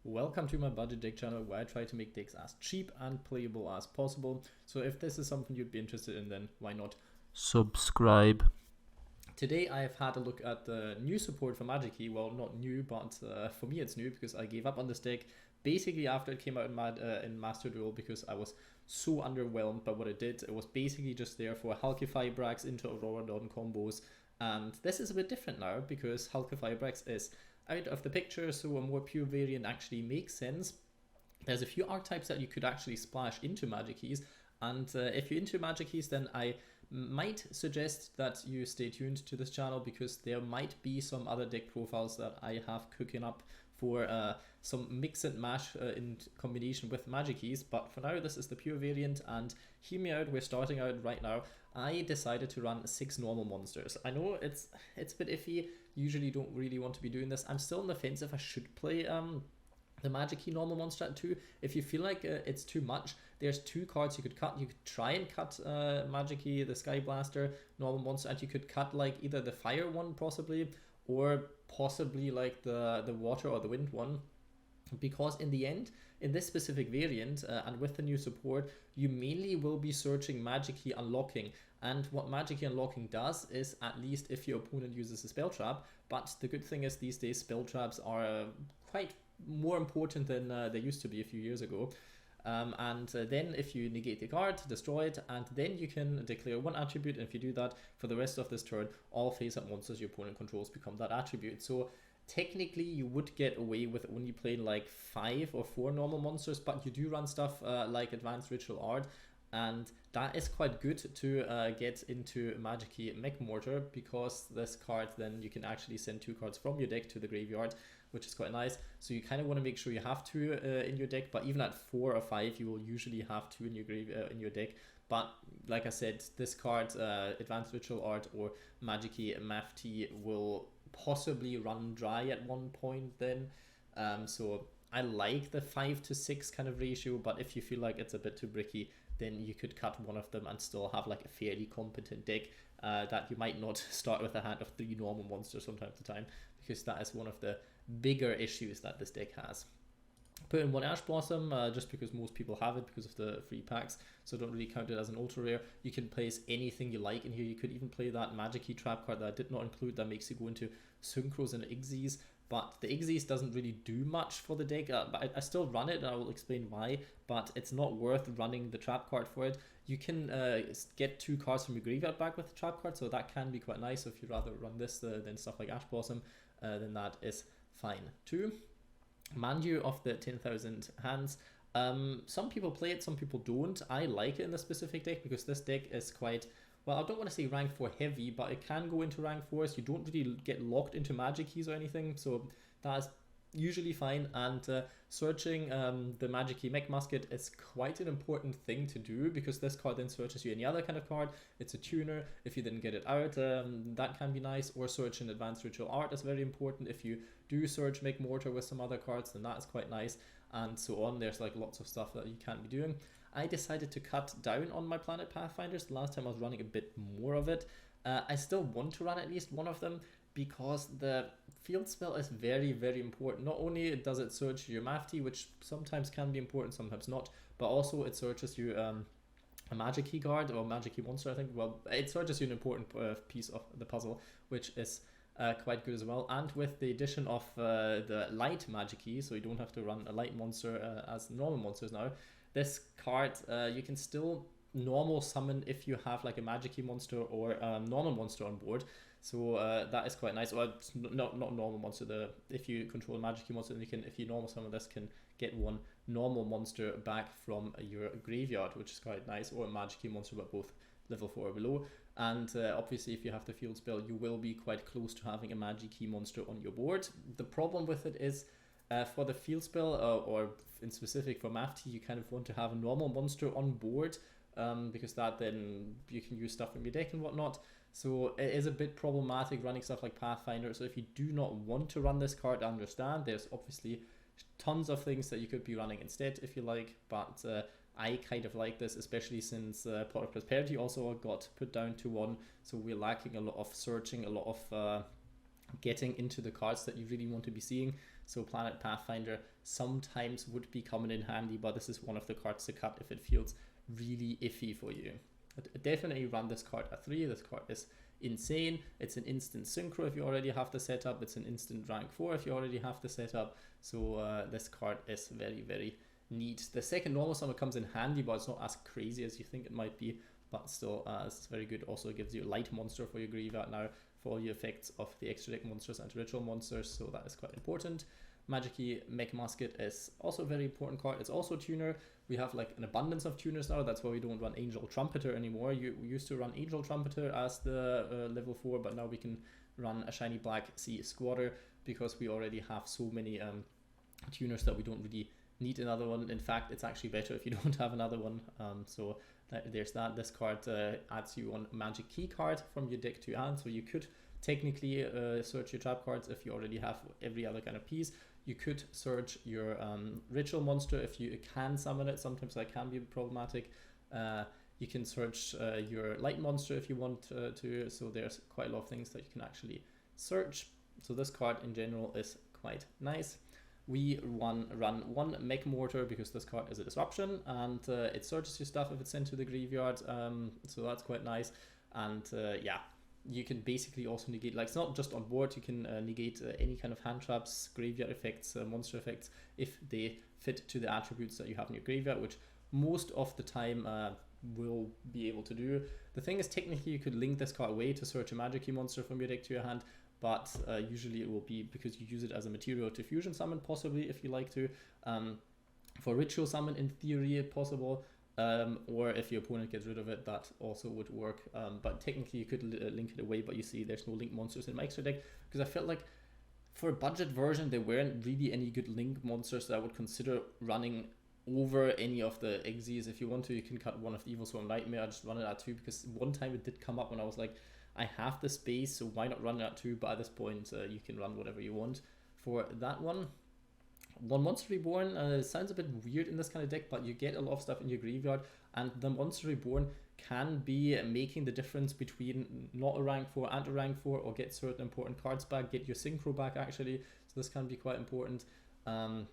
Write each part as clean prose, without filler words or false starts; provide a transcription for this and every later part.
Welcome to my budget deck channel where I try to make decks as cheap and playable as possible. So if this is something you'd be interested in, then why not subscribe. Today I've had a look at the new support for Magikey. Well, not new, but for me it's new because I gave up on this deck basically after it came out in Master Duel because I was so underwhelmed by what it did. It was basically just there for Hulky Firebrax into Aurora Dawn combos, and this is a bit different now because Hulky Firebrax is out of the picture, so a more pure variant actually makes sense. There's a few archetypes that you could actually splash into Magikeys, and if you're into Magikeys, then I might suggest that you stay tuned to this channel because there might be some other deck profiles that I have cooking up for some mix and mash in combination with Magikeys. But for now, this is the pure variant, and hear me out, we're starting out right now. I decided to run 6 normal monsters. I know it's a bit iffy, usually don't really want to be doing this. I'm still on the fence if I should play the Magikey normal monster at 2. If you feel like it's too much, there's 2 cards you could cut. You could try and cut Magikey, the Skyblaster normal monster, and you could cut like either the fire one possibly, or possibly like the water or the wind one. Because in the end, in this specific variant, and with the new support, you mainly will be searching Magikey Unlocking. And what Magikey Unlocking does is, at least if your opponent uses a spell trap, but the good thing is these days spell traps are quite more important than they used to be a few years ago. Then if you negate the card, destroy it, and then you can declare one attribute, and if you do that for the rest of this turn, all face-up monsters your opponent controls become that attribute. So technically you would get away with only playing like 5 or 4 normal monsters, but you do run stuff like Advanced Ritual Art, and that is quite good to get into Magikey Mechmortar, because this card, then you can actually send 2 cards from your deck to the graveyard, which is quite nice. So you kind of want to make sure you have 2 in your deck, but even at 4 or 5 you will usually have 2 in your deck. But like I said, this card, Advanced Ritual Art or Magikey Maftea, will possibly run dry at one point then. So I like the 5 to 6 kind of ratio, but if you feel like it's a bit too bricky, then you could cut one of them and still have like a fairly competent deck that you might not start with a hand of 3 normal monsters from time to time, because that is one of the bigger issues that this deck has. Put in 1 Ash Blossom just because most people have it because of the free packs, so don't really count it as an ultra rare. You can place anything you like in here. You could even play that Magikey trap card that I did not include that makes you go into Synchros and Ixies, but the Ixies doesn't really do much for the deck. But I still run it, and I will explain why, but it's not worth running the trap card for it. You can get 2 cards from your graveyard back with the trap card, so that can be quite nice. So if you'd rather run this than stuff like Ash Blossom, then that is fine too. Manju of the 10,000 hands. Some people play it, some people don't. I like it in this specific deck because this deck is quite, well, I don't want to say rank 4 heavy, but it can go into rank 4s. You don't really get locked into Magikeys or anything, so that's usually fine. And searching the Magikey Mechmusket is quite an important thing to do, because this card then searches you any other kind of card. It's a tuner. If you didn't get it out, that can be nice. Or searching Advanced Ritual Art is very important. If you do search Mechmortar with some other cards, then that is quite nice, and so on. There's like lots of stuff that you can't be doing. I decided to cut down on my Planet Pathfinders. The last time I was running a bit more of it. I still want to run at least one of them, because the field spell is very, very important. Not only does it search your Maftea, which sometimes can be important, sometimes not, but also it searches you a Magikey guard or Magikey monster, I think. Well, it searches you an important piece of the puzzle, which is quite good as well. And with the addition of the light Magikey, so you don't have to run a light monster as normal monsters now, this card you can still normal summon if you have like a Magikey monster or a normal monster on board. So that is quite nice. Or not normal monster. If you control a Magikey monster, then you can, if you normal summon this, can get 1 normal monster back from your graveyard, which is quite nice. Or a Magikey monster, but both level 4 or below. And obviously if you have the field spell, you will be quite close to having a Magikey monster on your board. The problem with it is for the field spell, or in specific for Maftea, you kind of want to have a normal monster on board, because that then you can use stuff from your deck and whatnot. So it is a bit problematic running stuff like Pathfinder. So if you do not want to run this card, I understand. There's obviously tons of things that you could be running instead if you like, but I kind of like this, especially since Plot of Prosperity also got put down to 1, so we're lacking a lot of searching, a lot of getting into the cards that you really want to be seeing. So Planet Pathfinder sometimes would be coming in handy, but this is one of the cards to cut if it feels really iffy for you. Definitely run this card at 3. This card is insane. It's an instant synchro if you already have the setup. It's an instant rank 4 if you already have the setup. So this card is very, very neat. The second normal summon comes in handy, but it's not as crazy as you think it might be. But still, it's very good. Also gives you a light monster for your graveyard now for all your effects of the extra deck monsters and ritual monsters. So that is quite important. Magikey Mechmusket is also a very important card. It's also a tuner. We have like an abundance of tuners now. That's why we don't run Angel Trumpeter anymore. We used to run Angel Trumpeter as the level 4, but now we can run a shiny black sea squatter because we already have so many tuners that we don't really need another one. In fact, it's actually better if you don't have another one. So there's that. This card adds you on Magikey card from your deck to your hand. So you could technically search your trap cards if you already have every other kind of piece. You could search your ritual monster if you can summon it. Sometimes that can be problematic. You can search your light monster if you want to. So there's quite a lot of things that you can actually search. So this card in general is quite nice. We run one Mechmortar because this card is a disruption and it searches your stuff if it's sent to the graveyard. So that's quite nice. And yeah, you can basically also negate, like it's not just on board, you can negate any kind of hand traps, graveyard effects, monster effects if they fit to the attributes that you have in your graveyard, which most of the time will be able to do. The thing is, technically you could link this card away to search a Magikey monster from your deck to your hand, but usually it will be because you use it as a material to fusion summon, possibly if you like to. For ritual summon, in theory, possible. Or if your opponent gets rid of it, that also would work. But technically you could link it away, but you see there's no link monsters in my extra deck because I felt like for a budget version there weren't really any good link monsters that I would consider running over any of the Exes. If you want to, you can cut one of the Evilswarm Nightmare. I just run it at 2 because one time it did come up when I was like, I have the space, so why not run it at 2? But at this point you can run whatever you want for that one. One Monster Reborn sounds a bit weird in this kind of deck, but you get a lot of stuff in your graveyard, and the Monster Reborn can be making the difference between not a rank 4 and a rank 4, or get certain important cards back, get your synchro back actually, so this can be quite important. But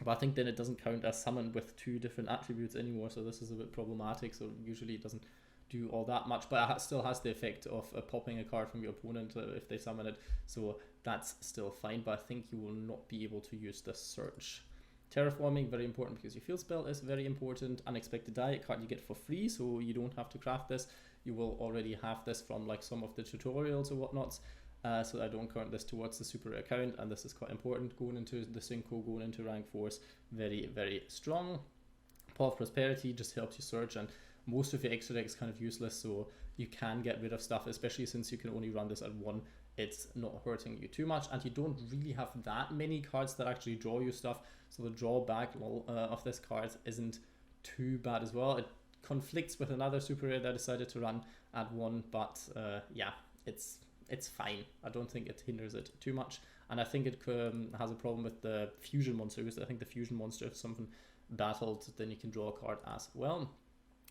I think then it doesn't count as summon with 2 different attributes anymore, so this is a bit problematic, so usually it doesn't do all that much, but it still has the effect of popping a card from your opponent if they summon it, so that's still fine, but I think you will not be able to use the search. Terraforming, very important because your field spell is very important. Unexpected Dai, a card you get for free, so you don't have to craft this. You will already have this from like some of the tutorials or whatnots, so I don't count this towards the super rare count, and this is quite important going into the synchro, going into rank 4s, very, very strong. Paw of Prosperity just helps you search, and most of your extra deck is kind of useless, so you can get rid of stuff, especially since you can only run this at 1. It's not hurting you too much, and you don't really have that many cards that actually draw you stuff, so the drawback of this card isn't too bad as well. It conflicts with another super rare that I decided to run at 1, but yeah, it's fine. I don't think it hinders it too much, and I think it has a problem with the fusion monster, because I think the fusion monster, if something battled, then you can draw a card as well.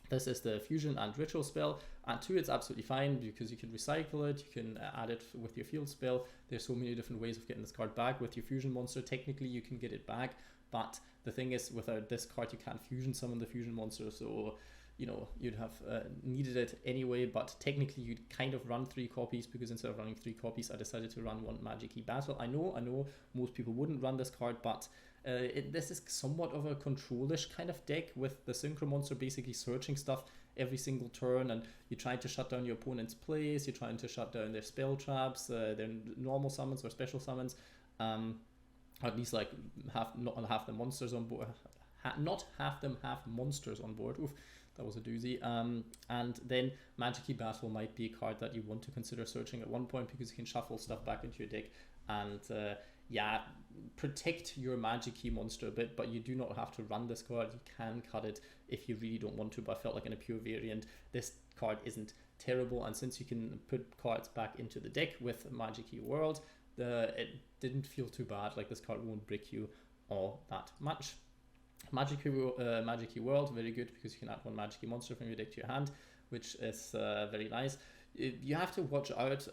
This is the fusion and ritual spell. At 2 it's absolutely fine because you can recycle it, you can add it with your field spell. There's so many different ways of getting this card back. With your fusion monster, technically you can get it back, but the thing is, without this card you can't fusion summon the fusion monster, so you know, you'd have needed it anyway, but technically you'd kind of run 3 copies, because instead of running 3 copies I decided to run 1 Magikey Battle. I know most people wouldn't run this card, but this is somewhat of a control-ish kind of deck, with the synchro monster basically searching stuff every single turn, and you're trying to shut down your opponent's plays, you're trying to shut down their spell traps, their normal summons or special summons, at least like not have the monsters on board, not have them have monsters on board. Oof, that was a doozy. And then Magikey Battle might be a card that you want to consider searching at one point, because you can shuffle stuff back into your deck and yeah, protect your Magikey monster a bit, but you do not have to run this card. You can cut it if you really don't want to, but I felt like in a pure variant this card isn't terrible, and since you can put cards back into the deck with Magikey World, it didn't feel too bad. Like, this card won't break you all that much. Magikey World, very good because you can add 1 Magikey monster from your deck to your hand, which is very nice. you have to watch out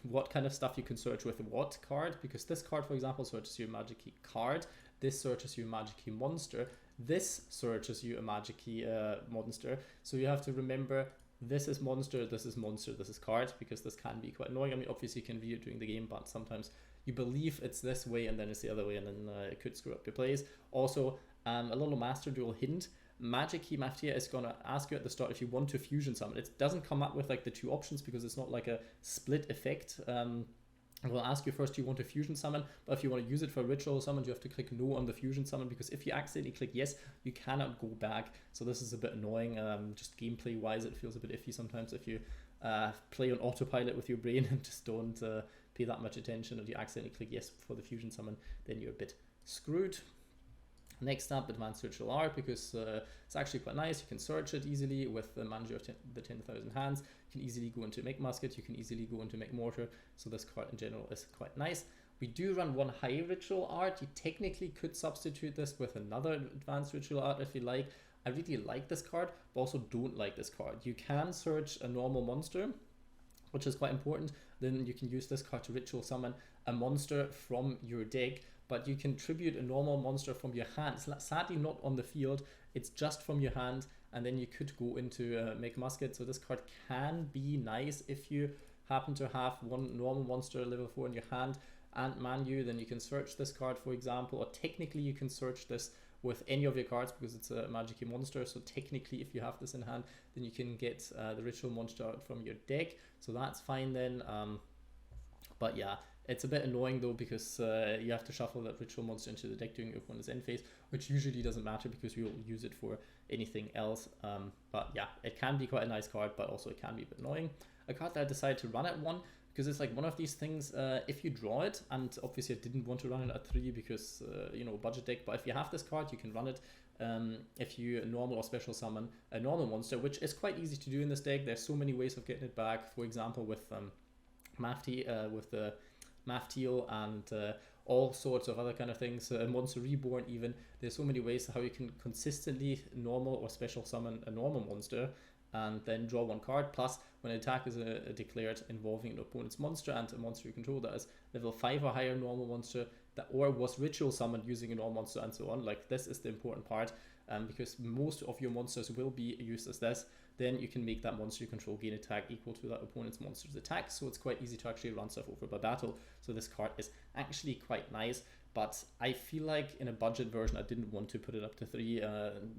what kind of stuff you can search with what card, because this card, for example, searches you a Magikey card, this searches you a Magikey monster, this searches you a Magikey monster, so you have to remember this is monster, this is monster, this is card, because this can be quite annoying. I mean, obviously you can read it during the game, but sometimes you believe it's this way and then it's the other way, and then it could screw up your plays. Also, a little Master Duel hint, Magikey Maftea is going to ask you at the start if you want to fusion summon. It doesn't come up with like the two options because it's not like a split effect. It will ask you first, do you want to fusion summon? But if you want to use it for ritual summon, you have to click no on the fusion summon, because if you accidentally click yes, you cannot go back. So this is a bit annoying. Just gameplay wise, it feels a bit iffy sometimes if you play on autopilot with your brain and just don't pay that much attention, and you accidentally click yes for the fusion summon, then you're a bit screwed. Next up, Advanced Ritual Art, because it's actually quite nice. You can search it easily with the Manju of the 10,000 Hands. You can easily go into Mechmusket, you can easily go into Mechmortar, so this card in general is quite nice. We do run one high Ritual Art. You technically could substitute this with another Advanced Ritual Art if you like. I really like this card, but also don't like this card. You can search a normal monster, which is quite important. Then you can use this card to Ritual Summon a monster from your deck, but you can tribute a normal monster from your hand. It's sadly not on the field, it's just from your hand, and then you could go into Mechmusket. So this card can be nice if you happen to have one normal monster level 4 in your hand and Manju, then you can search this card, for example, or technically you can search this with any of your cards because it's a Magikey monster. So technically if you have this in hand, then you can get the ritual monster out from your deck, so that's fine then. But yeah, it's a bit annoying though, because you have to shuffle that ritual monster into the deck during your opponent's end phase, which usually doesn't matter because you'll use it for anything else. But yeah, it can be quite a nice card, but also it can be a bit annoying. A card that I decided to run at 1 because it's like one of these things, if you draw it, and obviously I didn't want to run it at 3 because, you know, budget deck, but if you have this card, you can run it if you normal or special summon a normal monster, which is quite easy to do in this deck. There's so many ways of getting it back, for example, with Mafteal, with the Mafteal and all sorts of other kind of things, Monster Reborn even. There's so many ways how you can consistently normal or special summon a normal monster and then draw 1 card. Plus, when an attack is declared involving an opponent's monster and a monster you control that is level 5 or higher normal monster, that or was ritual summoned using a normal monster and so on, like this is the important part, because most of your monsters will be used as this. Then you can make that monster you control gain attack equal to that opponent's monster's attack, so it's quite easy to actually run stuff over by battle. So this card is actually quite nice, but I feel like in a budget version I didn't want to put it up to 3.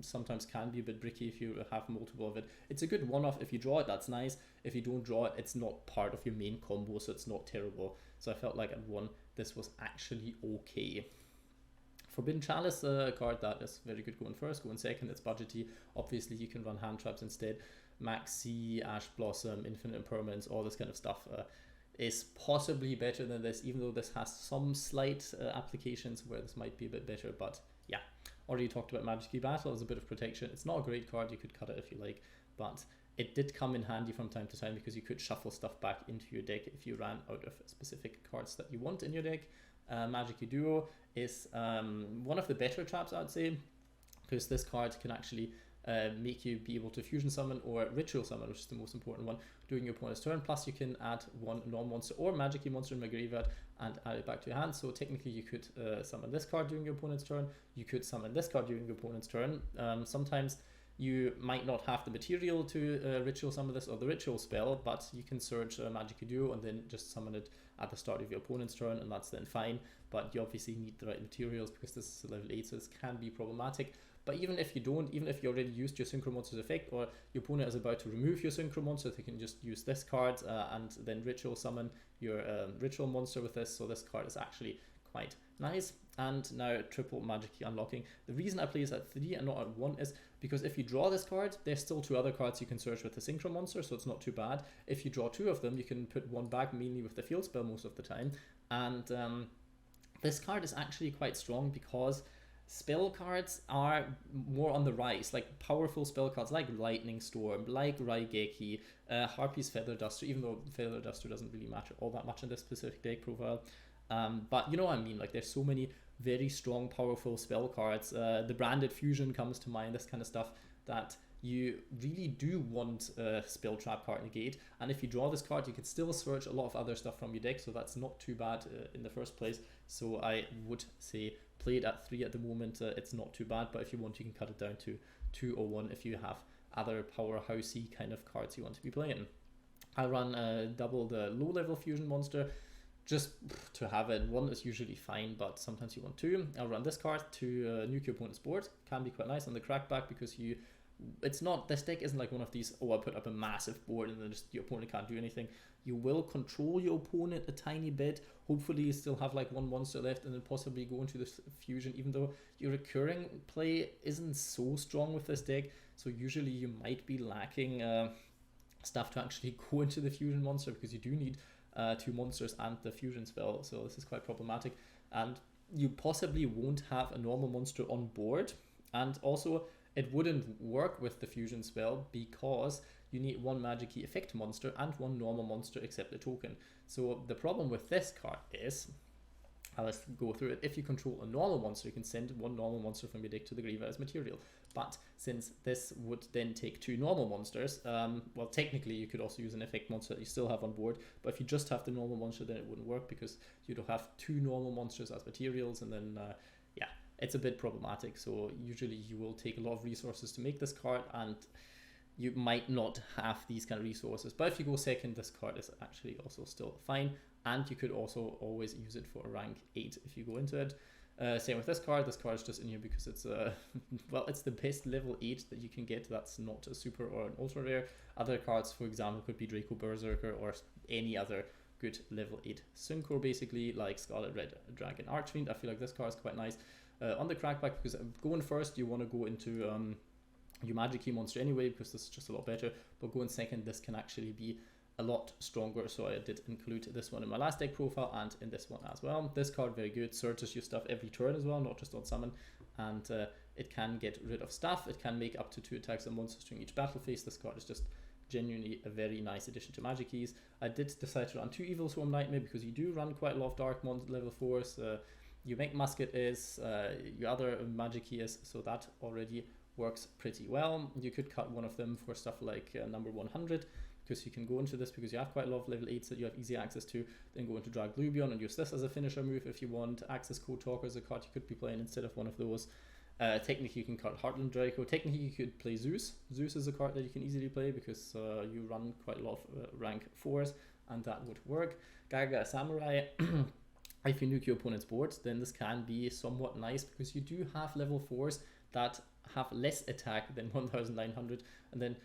Sometimes can be a bit bricky if you have multiple of it. It's a good one-off. If you draw it, that's nice. If you don't draw it, it's not part of your main combo, so it's not terrible. So I felt like at 1 this was actually okay. Forbidden Chalice, a card that is very good going first. Going second, it's budgety. Obviously you can run hand traps instead. Max C, Ash Blossom, Infinite Impermanence, all this kind of stuff is possibly better than this, even though this has some slight applications where this might be a bit better. But yeah, already talked about Magikey Battle as a bit of protection. It's not a great card, you could cut it if you like, but it did come in handy from time to time because you could shuffle stuff back into your deck if you ran out of specific cards that you want in your deck. Magikey Duo is one of the better traps, I'd say, because this card can actually make you be able to fusion summon or ritual summon, which is the most important one, during your opponent's turn. Plus you can add 1 non-monster or Magikey monster in my graveyard and add it back to your hand. So technically you could summon this card during your opponent's turn, you could summon this card during your opponent's turn. Sometimes you might not have the material to ritual summon this or the ritual spell, but you can search Magikey Duo and then just summon it at the start of your opponent's turn, and that's then fine. But you obviously need the right materials because this is a level 8, so this can be problematic. But even if you don't, even if you already used your Synchro Monster's effect, or your opponent is about to remove your Synchro Monster, they can just use this card and then ritual summon your ritual monster with this. So this card is actually quite nice. And now triple Magikey Unlocking. The reason I play this at 3 and not at 1 is because if you draw this card, there's still 2 other cards you can search with the Synchro Monster, so it's not too bad. If you draw 2 of them, you can put 1 back, mainly with the field spell most of the time. And this card is actually quite strong because spell cards are more on the rise, like powerful spell cards like Lightning Storm, like Raigeki, Harpy's Feather Duster, even though Feather Duster doesn't really matter all that much in this specific deck profile. But you know what I mean, like there's so many very strong, powerful spell cards. The Branded Fusion comes to mind, this kind of stuff that you really do want a Spell Trap card negate, and if you draw this card, you can still search a lot of other stuff from your deck, so that's not too bad in the first place. So I would say play it at 3 at the moment. It's not too bad, but if you want, you can cut it down to 2 or 1 if you have other powerhousey kind of cards you want to be playing. I run double the low level fusion monster just to have it. 1 is usually fine, but sometimes you want 2. I'll run this card to nuke your opponent's board. Can be quite nice on the crackback because this deck isn't like one of these, oh, I put up a massive board and then just your opponent can't do anything. You will control your opponent a tiny bit. Hopefully you still have like 1 monster left and then possibly go into the fusion, even though your recurring play isn't so strong with this deck. So usually you might be lacking stuff to actually go into the fusion monster, because you do need 2 monsters and the fusion spell. So this is quite problematic, and you possibly won't have a normal monster on board, and also it wouldn't work with the fusion spell because you need 1 Magikey effect monster and 1 normal monster except a token. So the problem with this card is, let's go through it. If you control a normal monster, you can send 1 normal monster from your deck to the graveyard as material. But since this would then take 2 normal monsters, well, technically you could also use an effect monster that you still have on board, but if you just have the normal monster, then it wouldn't work because you'd have 2 normal monsters as materials, and then yeah, it's a bit problematic. So usually you will take a lot of resources to make this card, and you might not have these kind of resources. But if you go second, this card is actually also still fine, and you could also always use it for a rank 8 if you go into it. Same with this card. This card is just in here because it's well, it's the best level 8 that you can get. That's not a super or an ultra rare. Other cards, for example, could be Draco Berserker or any other good level 8 synchro, basically, like Scarlet Red Dragon Archfiend. I feel like this card is quite nice on the crackback, because going first, you want to go into your Magikey monster anyway, because this is just a lot better. But going second, this can actually be a lot stronger, so I did include this one in my last deck profile and in this one as well. This card, very good, searches your stuff every turn as well, not just on summon, and it can get rid of stuff. It can make up to 2 attacks on monsters during each battle phase. This card is just genuinely a very nice addition to Magikeys. I did decide to run 2 Evilswarm Nightmare because you do run quite a lot of Dark level 4s. Your Mechmusket is, your other Magikey is, so that already works pretty well. You could cut one of them for stuff like number 100, because you can go into this because you have quite a lot of level 8s that you have easy access to, then go into Gagaga and use this as a finisher move if you want. Access Code Talker is a card you could be playing instead of one of those. Technically you can cut Heartland Draco. Technically you could play Zeus. Zeus is a card that you can easily play because you run quite a lot of rank 4s, and that would work. Gagaga Samurai, if you nuke your opponent's board, then this can be somewhat nice because you do have level 4s that have less attack than 1900, and then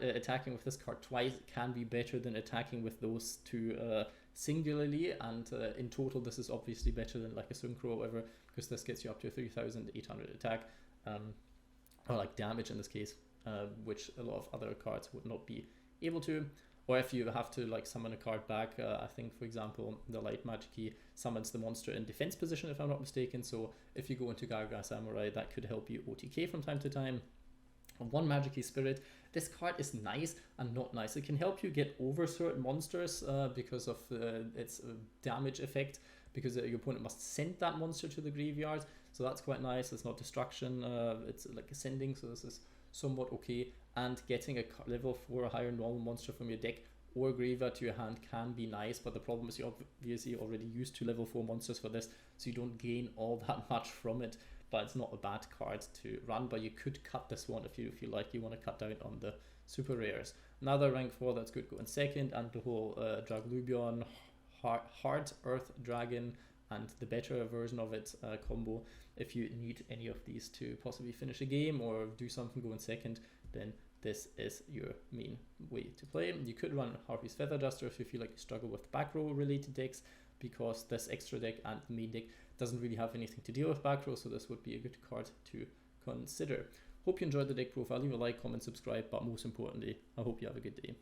attacking with this card twice can be better than attacking with those 2 singularly, and in total this is obviously better than like a synchro or whatever, because this gets you up to 3800 attack, or like damage in this case, which a lot of other cards would not be able to. Or if you have to like summon a card back, I think, for example, the Light Magikey summons the monster in defense position, if I'm not mistaken. So if you go into Gagaga Samurai, that could help you OTK from time to time. 1 Magikey Spirit. This card is nice and not nice. It can help you get over certain monsters because of its damage effect, because your opponent must send that monster to the graveyard. So that's quite nice. It's not destruction. It's like ascending, so this is somewhat okay. And getting a level 4 or higher normal monster from your deck or graveyard to your hand can be nice, but the problem is you obviously already used 2 level 4 monsters for this, so you don't gain all that much from it. But it's not a bad card to run, but you could cut this one if you like you want to cut down on the super rares. Another rank 4 that's good going second, and the whole Draglubion, Hard Earth Dragon, and the better version of it combo. If you need any of these to possibly finish a game or do something going second, then this is your main way to play. You could run Harpy's Feather Duster if you feel like you struggle with back row related decks, because this extra deck and the main deck doesn't really have anything to deal with back row, so this would be a good card to consider. Hope you enjoyed the deck profile. Leave a like, comment, subscribe, but most importantly, I hope you have a good day.